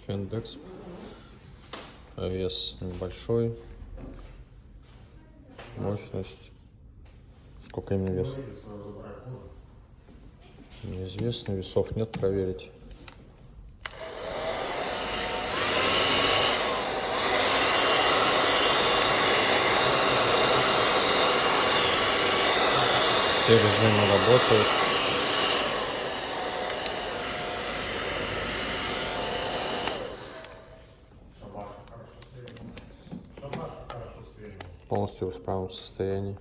Фендекс. Вес небольшой. Мощность. Сколько именно вес? Неизвестно. Весов нет, проверить. Все режимы работают. Полностью в исправном состоянии.